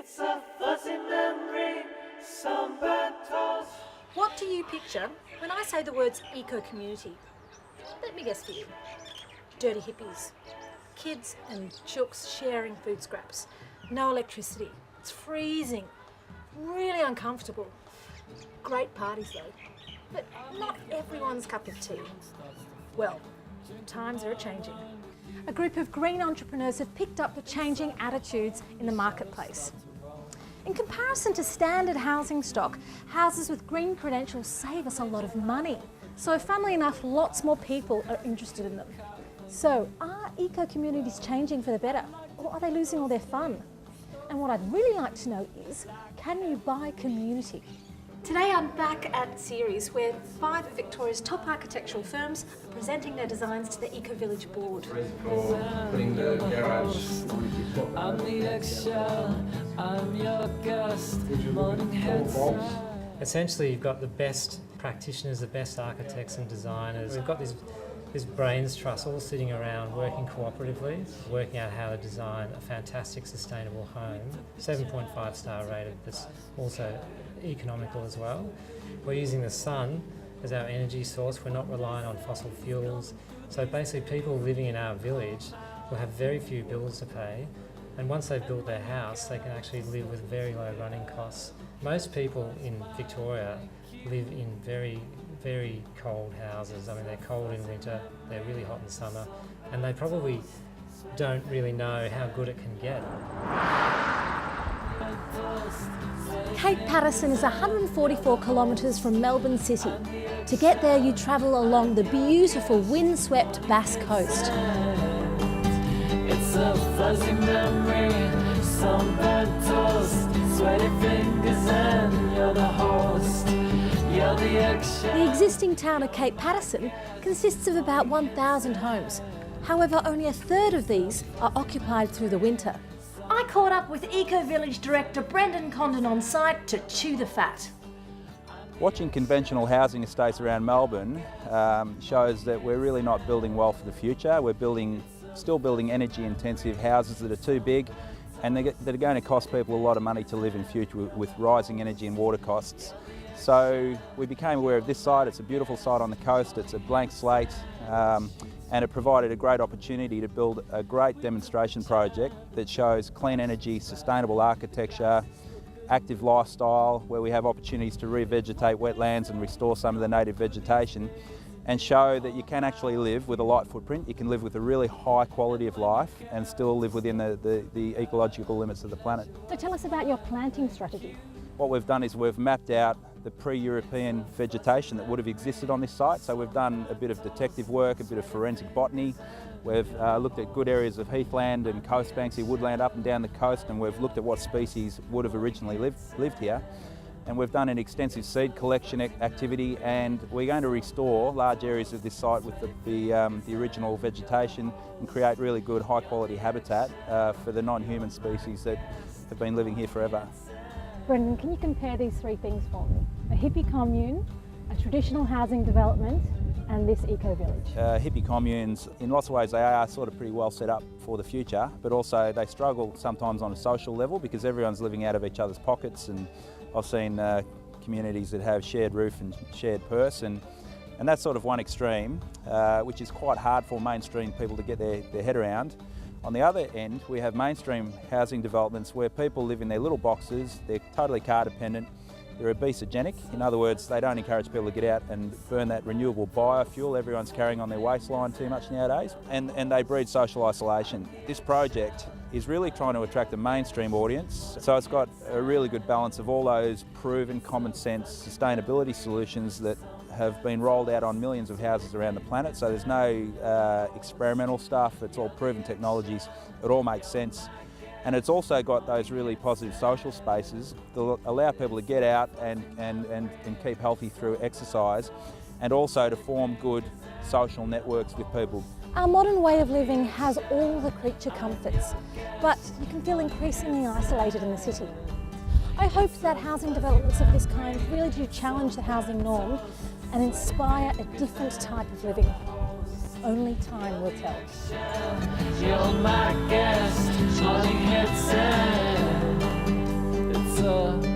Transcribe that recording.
It's a fuzzy memory, some burnt toast. What do you picture when I say the words eco-community? Let me guess for you. Dirty hippies, kids and chooks sharing food scraps, no electricity, it's freezing, really uncomfortable. Great parties though, but not everyone's cup of tea. Well, times are changing. A group of green entrepreneurs have picked up the changing attitudes in the marketplace. In comparison to standard housing stock, houses with green credentials save us a lot of money. So funnily enough, lots more people are interested in them. So are eco-communities changing for the better, or are they losing all their fun? And what I'd really like to know is, can you buy community? Today I'm back at Series, where 5 of Victoria's top architectural firms are presenting their designs to the Eco Village board. Putting the garage. I'm the eggshell, I'm your ghost, morning heads. Essentially, you've got the best practitioners, the best architects and designers. We've got this brains trust all sitting around working cooperatively, working out how to design a fantastic sustainable home, 7.5 star rated, that's also economical as well. We're using the sun as our energy source, we're not relying on fossil fuels. So basically people living in our village will have very few bills to pay, and once they've built their house they can actually live with very low running costs. Most people in Victoria live in very cold houses. I mean, they're cold in winter, they're really hot in summer, and they probably don't really know how good it can get. Cape Paterson is 144 kilometres from Melbourne City. To get there, you travel along the beautiful wind-swept Bass Coast. It's a fuzzy memory, some burnt toast, sweaty fingers and you're the host. The existing town of Cape Paterson consists of about 1,000 homes. However, only a third of these are occupied through the winter. I caught up with Eco Village Director Brendan Condon on site to chew the fat. Watching conventional housing estates around Melbourne shows that we're really not building well for the future. We're still building energy intensive houses that are too big and that are going to cost people a lot of money to live in future with rising energy and water costs. So we became aware of this site. It's a beautiful site on the coast, it's a blank slate, and it provided a great opportunity to build a great demonstration project that shows clean energy, sustainable architecture, active lifestyle, where we have opportunities to revegetate wetlands and restore some of the native vegetation, and show that you can actually live with a light footprint. You can live with a really high quality of life and still live within the ecological limits of the planet. So tell us about your planting strategy. What we've done is we've mapped out the pre-European vegetation that would have existed on this site. So we've done a bit of detective work, a bit of forensic botany. We've looked at good areas of heathland and coast banksy woodland up and down the coast, and we've looked at what species would have originally lived here. And we've done an extensive seed collection activity, and we're going to restore large areas of this site with the original vegetation and create really good high quality habitat for the non-human species that have been living here forever. Brendan, can you compare these 3 things for me? A hippie commune, a traditional housing development, and this eco-village? Hippie communes, in lots of ways they are sort of pretty well set up for the future, but also they struggle sometimes on a social level because everyone's living out of each other's pockets, and I've seen communities that have shared roof and shared purse, and that's sort of one extreme, which is quite hard for mainstream people to get their head around. On the other end, we have mainstream housing developments where people live in their little boxes, they're totally car dependent, they're obesogenic. In other words, they don't encourage people to get out and burn that renewable biofuel everyone's carrying on their waistline too much nowadays, and they breed social isolation. This project is really trying to attract a mainstream audience, so it's got a really good balance of all those proven common sense sustainability solutions that have been rolled out on millions of houses around the planet. So there's no experimental stuff, it's all proven technologies, it all makes sense. And it's also got those really positive social spaces that allow people to get out and keep healthy through exercise, and also to form good social networks with people. Our modern way of living has all the creature comforts, but you can feel increasingly isolated in the city. I hope that housing developments of this kind really do challenge the housing norm and inspire a different type of living. Only time will tell. You're my guest, morning headset. closer.